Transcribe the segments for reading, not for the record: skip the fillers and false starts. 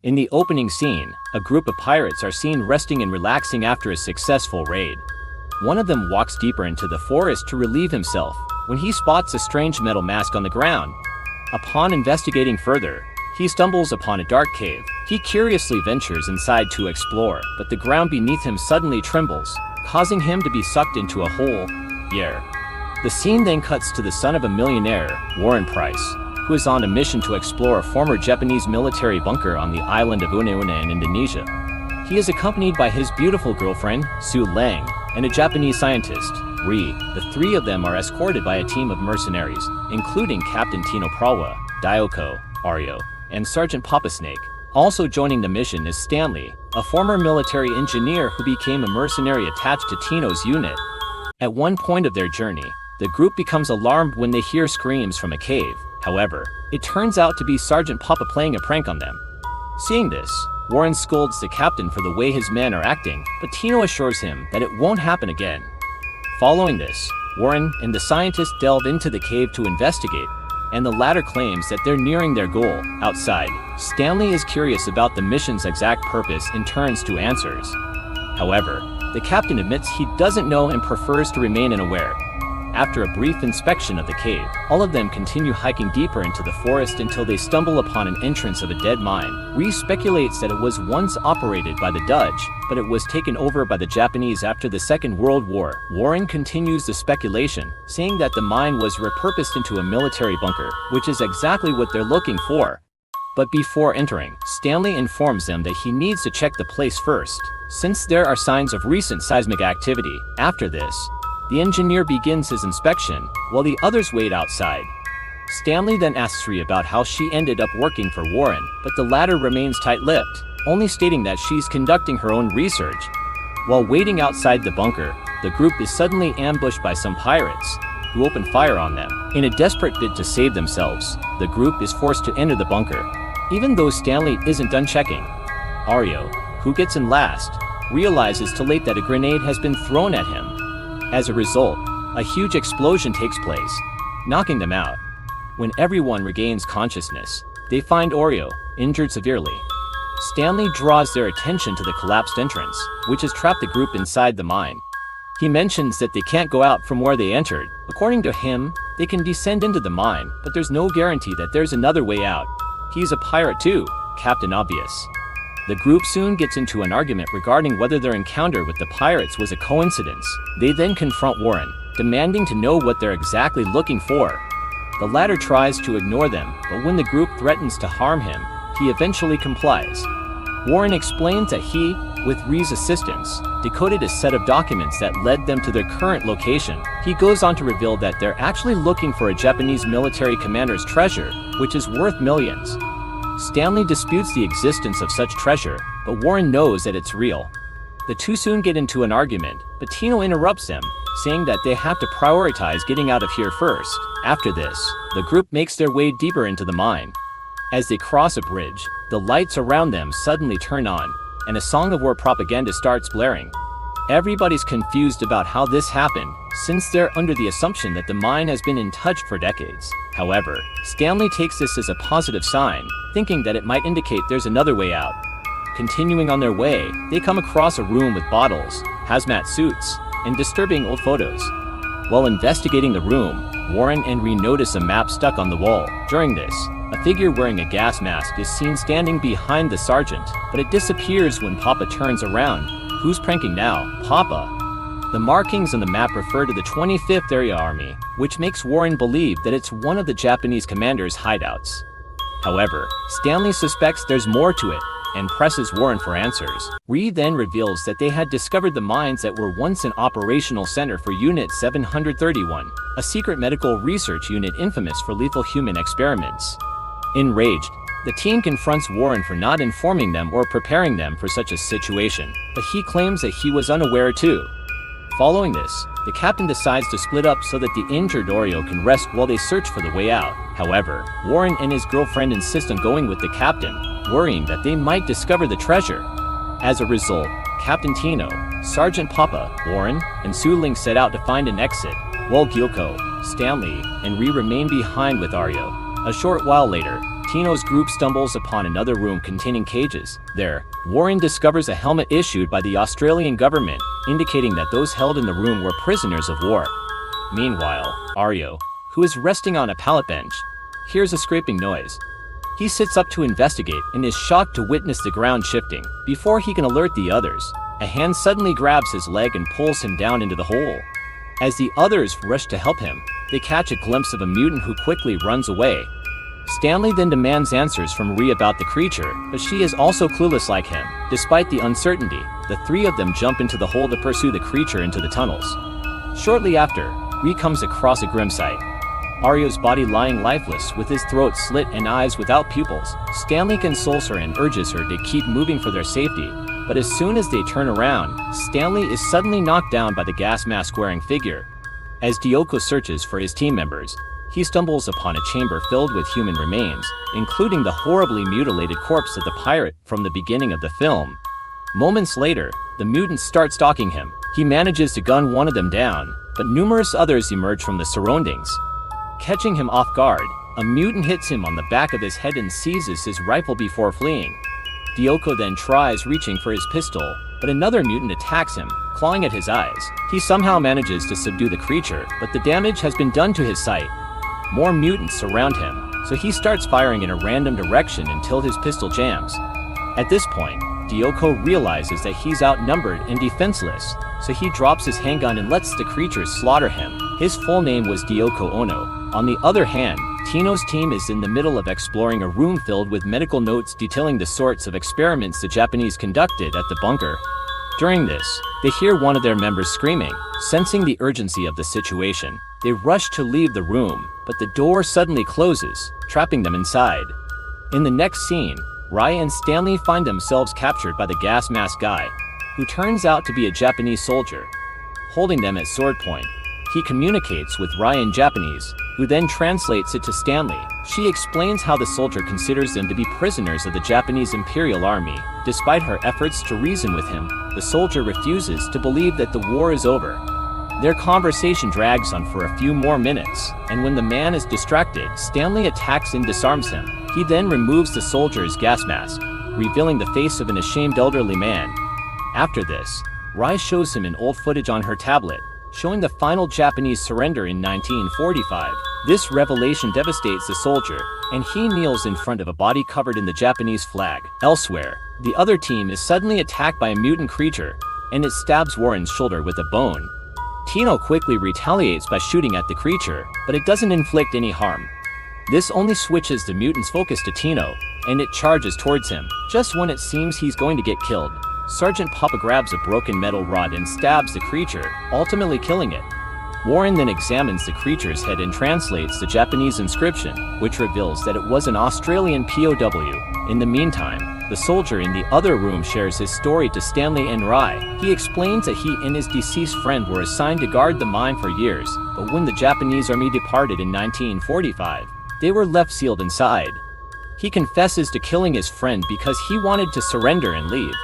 In the opening scene, a group of pirates are seen resting and relaxing after a successful raid. One of them walks deeper into the forest to relieve himself, when he spots a strange metal mask on the ground. Upon investigating further, he stumbles upon a dark cave. He curiously ventures inside to explore, but the ground beneath him suddenly trembles, causing him to be sucked into a hole. The scene then cuts to the son of a millionaire, Warren Price, who is on a mission to explore a former Japanese military bunker on the island of Una in Indonesia. He is accompanied by his beautiful girlfriend, Su Lang, and a Japanese scientist, Ri. The three of them are escorted by a team of mercenaries, including Captain Tino Prawa, Dioko, Ario, and Sergeant Papa Snake. Also joining the mission is Stanley, a former military engineer who became a mercenary attached to Tino's unit. At one point of their journey, the group becomes alarmed when they hear screams from a cave. However, it turns out to be Sergeant Papa playing a prank on them. Seeing this, Warren scolds the captain for the way his men are acting, but Tino assures him that it won't happen again. Following this, Warren and the scientist delve into the cave to investigate, and the latter claims that they're nearing their goal. Outside, Stanley is curious about the mission's exact purpose and turns to answers. However, the captain admits he doesn't know and prefers to remain unaware. After a brief inspection of the cave, all of them continue hiking deeper into the forest until they stumble upon an entrance of a dead mine. Ree speculates that it was once operated by the Dutch, but it was taken over by the Japanese after the Second World War. Warren continues the speculation, saying that the mine was repurposed into a military bunker, which is exactly what they're looking for. But before entering, Stanley informs them that he needs to check the place first, since there are signs of recent seismic activity. After this, the engineer begins his inspection, while the others wait outside. Stanley then asks Ree about how she ended up working for Warren, but the latter remains tight-lipped, only stating that she's conducting her own research. While waiting outside the bunker, the group is suddenly ambushed by some pirates, who open fire on them. In a desperate bid to save themselves, the group is forced to enter the bunker, even though Stanley isn't done checking. Ario, who gets in last, realizes too late that a grenade has been thrown at him. As a result, a huge explosion takes place, knocking them out. When everyone regains consciousness, they find Oreo, injured severely. Stanley draws their attention to the collapsed entrance, which has trapped the group inside the mine. He mentions that they can't go out from where they entered. According to him, they can descend into the mine, but there's no guarantee that there's another way out. He's a pirate too, Captain Obvious. The group soon gets into an argument regarding whether their encounter with the pirates was a coincidence. They then confront Warren, demanding to know what they're exactly looking for. The latter tries to ignore them, but when the group threatens to harm him, he eventually complies. Warren explains that he, with Ree's assistance, decoded a set of documents that led them to their current location. He goes on to reveal that they're actually looking for a Japanese military commander's treasure, which is worth millions. Stanley disputes the existence of such treasure, but Warren knows that it's real. The two soon get into an argument, but Tino interrupts them, saying that they have to prioritize getting out of here first. After this, the group makes their way deeper into the mine. As they cross a bridge, the lights around them suddenly turn on, and a song of war propaganda starts blaring. Everybody's confused about how this happened, since they're under the assumption that the mine has been untouched for decades. However, Stanley takes this as a positive sign, thinking that it might indicate there's another way out. Continuing on their way, they come across a room with bottles, hazmat suits, and disturbing old photos. While investigating the room, Warren and Ree notice a map stuck on the wall. During this, a figure wearing a gas mask is seen standing behind the sergeant, but it disappears when Papa turns around. Who's pranking now? Papa. The markings on the map refer to the 25th Area Army, which makes Warren believe that it's one of the Japanese commander's hideouts. However, Stanley suspects there's more to it, and presses Warren for answers. Ree then reveals that they had discovered the mines that were once an operational center for Unit 731, a secret medical research unit infamous for lethal human experiments. Enraged, the team confronts Warren for not informing them or preparing them for such a situation, but he claims that he was unaware too. Following this, the captain decides to split up so that the injured Oreo can rest while they search for the way out. However, Warren and his girlfriend insist on going with the captain, worrying that they might discover the treasure. As a result, Captain Tino, Sergeant Papa, Warren, and Su Ling set out to find an exit, while Gyoko, Stanley, and Ree remain behind with Ario. A short while later, Tino's group stumbles upon another room containing cages. There, Warren discovers a helmet issued by the Australian government, indicating that those held in the room were prisoners of war. Meanwhile, Aryo, who is resting on a pallet bench, hears a scraping noise. He sits up to investigate and is shocked to witness the ground shifting. Before he can alert the others, a hand suddenly grabs his leg and pulls him down into the hole. As the others rush to help him, they catch a glimpse of a mutant who quickly runs away. Stanley then demands answers from Rhea about the creature, but she is also clueless like him. Despite the uncertainty, the three of them jump into the hole to pursue the creature into the tunnels. Shortly after, Rhea comes across a grim sight. Aryo's body lying lifeless with his throat slit and eyes without pupils. Stanley consoles her and urges her to keep moving for their safety, but as soon as they turn around, Stanley is suddenly knocked down by the gas mask-wearing figure. As Dioko searches for his team members, he stumbles upon a chamber filled with human remains, including the horribly mutilated corpse of the pirate from the beginning of the film. Moments later, the mutants start stalking him. He manages to gun one of them down, but numerous others emerge from the surroundings. Catching him off guard, a mutant hits him on the back of his head and seizes his rifle before fleeing. Dioko then tries reaching for his pistol, but another mutant attacks him, clawing at his eyes. He somehow manages to subdue the creature, but the damage has been done to his sight. More mutants surround him, so he starts firing in a random direction until his pistol jams. At this point, Dioko realizes that he's outnumbered and defenseless, so he drops his handgun and lets the creature slaughter him. His full name was Dioko Ono. On the other hand, Tino's team is in the middle of exploring a room filled with medical notes detailing the sorts of experiments the Japanese conducted at the bunker. During this, they hear one of their members screaming. Sensing the urgency of the situation, they rush to leave the room, but the door suddenly closes, trapping them inside. In the next scene, Raya and Stanley find themselves captured by the gas mask guy, who turns out to be a Japanese soldier. Holding them at sword point, he communicates with Raya in Japanese, who then translates it to Stanley. She explains how the soldier considers them to be prisoners of the Japanese Imperial Army. Despite her efforts to reason with him, the soldier refuses to believe that the war is over. Their conversation drags on for a few more minutes, and when the man is distracted, Stanley attacks and disarms him. He then removes the soldier's gas mask, revealing the face of an ashamed elderly man. After this, Rai shows him an old footage on her tablet, showing the final Japanese surrender in 1945. This revelation devastates the soldier, and he kneels in front of a body covered in the Japanese flag. Elsewhere, the other team is suddenly attacked by a mutant creature, and it stabs Warren's shoulder with a bone. Tino quickly retaliates by shooting at the creature, but it doesn't inflict any harm. This only switches the mutant's focus to Tino, and it charges towards him. Just when it seems he's going to get killed, Sergeant Papa grabs a broken metal rod and stabs the creature, ultimately killing it. Warren then examines the creature's head and translates the Japanese inscription, which reveals that it was an Australian POW. In the meantime, the soldier in the other room shares his story to Stanley and Rai. He explains that he and his deceased friend were assigned to guard the mine for years, but when the Japanese army departed in 1945, they were left sealed inside. He confesses to killing his friend because he wanted to surrender and leave.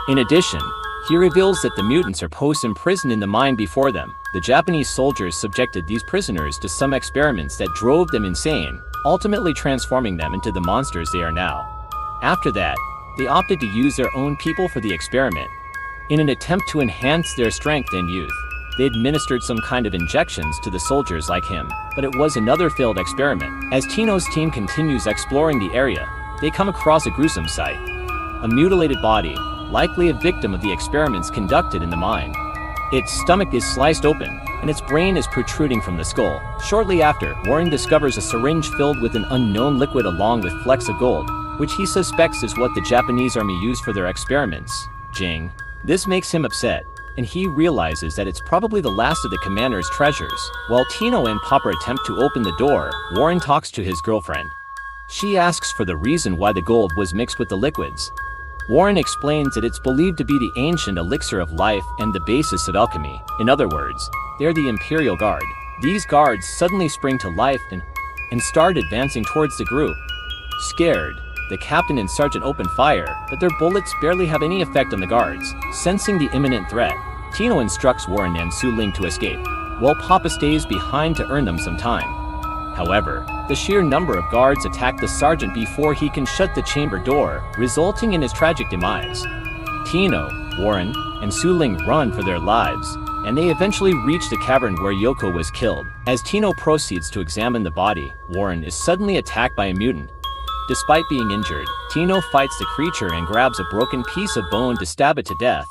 In addition, he reveals that the mutants are post-imprisoned in the mine before them. The Japanese soldiers subjected these prisoners to some experiments that drove them insane, ultimately transforming them into the monsters they are now. After that, they opted to use their own people for the experiment. In an attempt to enhance their strength and youth, they administered some kind of injections to the soldiers like him, but it was another failed experiment. As Tino's team continues exploring the area, they come across a gruesome sight. A mutilated body, likely a victim of the experiments conducted in the mine. Its stomach is sliced open, and its brain is protruding from the skull. Shortly after, Warren discovers a syringe filled with an unknown liquid along with flecks of gold, which he suspects is what the Japanese army used for their experiments. Jing. This makes him upset, and he realizes that it's probably the last of the commander's treasures. While Tino and Papa attempt to open the door, Warren talks to his girlfriend. She asks for the reason why the gold was mixed with the liquids. Warren explains that it's believed to be the ancient elixir of life and the basis of alchemy. In other words, they're the Imperial Guard. These guards suddenly spring to life and start advancing towards the group. Scared, the captain and sergeant open fire, but their bullets barely have any effect on the guards. Sensing the imminent threat, Tino instructs Warren and Su Ling to escape, while Papa stays behind to earn them some time. However, The sheer number of guards attack the sergeant before he can shut the chamber door, resulting in his tragic demise. Tino, Warren, and Su Ling run for their lives, and they eventually reach the cavern where Yoko was killed. As Tino proceeds to examine the body, Warren is suddenly attacked by a mutant. Despite being injured, Tino fights the creature and grabs a broken piece of bone to stab it to death.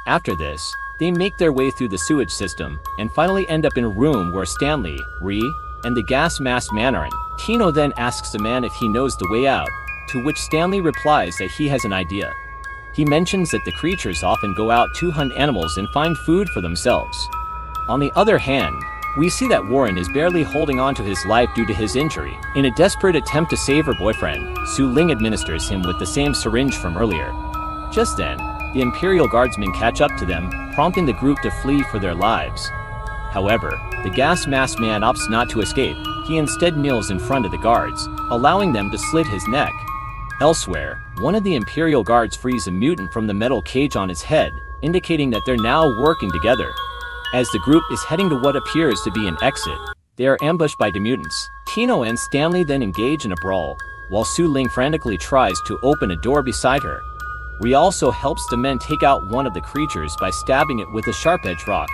After this, they make their way through the sewage system, and finally end up in a room where Stanley, Ree, and the gas-masked man are in. Tino then asks the man if he knows the way out, to which Stanley replies that he has an idea. He mentions that the creatures often go out to hunt animals and find food for themselves. On the other hand, we see that Warren is barely holding on to his life due to his injury. In a desperate attempt to save her boyfriend, Su Ling administers him with the same syringe from earlier. Just then, the Imperial Guardsmen catch up to them, prompting the group to flee for their lives. However, the gas-masked man opts not to escape. He instead kneels in front of the guards, allowing them to slit his neck. Elsewhere, one of the Imperial Guards frees a mutant from the metal cage on his head, indicating that they're now working together. As the group is heading to what appears to be an exit, they are ambushed by the mutants. Tino and Stanley then engage in a brawl, while Su Ling frantically tries to open a door beside her. Ree also helps the men take out one of the creatures by stabbing it with a sharp-edged rock.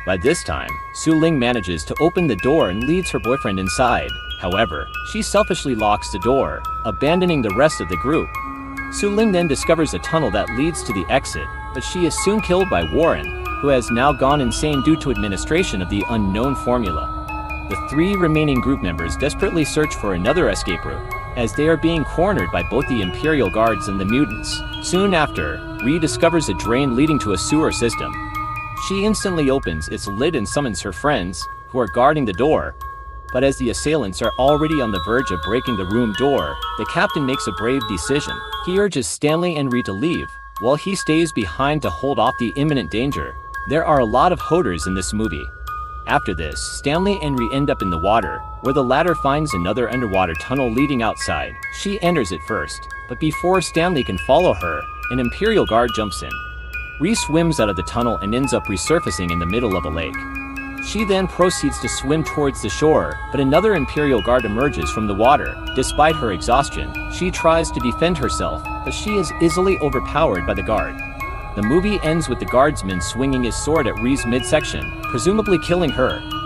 By this time, Su Ling manages to open the door and leads her boyfriend inside. However, she selfishly locks the door, abandoning the rest of the group. Su Ling then discovers a tunnel that leads to the exit, but she is soon killed by Warren, who has now gone insane due to administration of the unknown formula. The three remaining group members desperately search for another escape route, as they are being cornered by both the Imperial Guards and the mutants. Soon after, Ree discovers a drain leading to a sewer system. She instantly opens its lid and summons her friends, who are guarding the door. But as the assailants are already on the verge of breaking the room door, the captain makes a brave decision. He urges Stanley and Ree to leave, while he stays behind to hold off the imminent danger. There are a lot of hoders in this movie. After this, Stanley and Ree end up in the water, where the latter finds another underwater tunnel leading outside. She enters it first, but before Stanley can follow her, an Imperial Guard jumps in. Ree swims out of the tunnel and ends up resurfacing in the middle of a lake. She then proceeds to swim towards the shore, but another Imperial Guard emerges from the water. Despite her exhaustion, she tries to defend herself, but she is easily overpowered by the guard. The movie ends with the guardsman swinging his sword at Ree's midsection, presumably killing her.